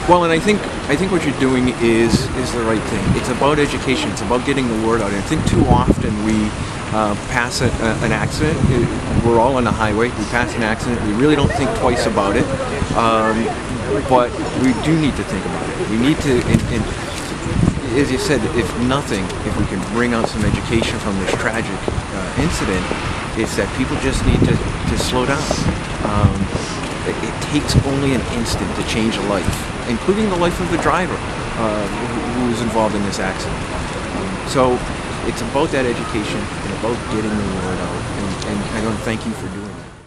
Well, and I think what you're doing is the right thing. It's about education. It's about getting the word out. And I think too often we pass an accident. We're all on the highway. We pass an accident. We really don't think twice about it. But we do need to think about it. We need to, and as you said, if nothing, if we can bring out some education from this tragic incident, it's that people just need to slow down. It takes only an instant to change a life, including the life of the driver who was involved in this accident. So it's about that education and about getting the word out. And I want to thank you for doing that.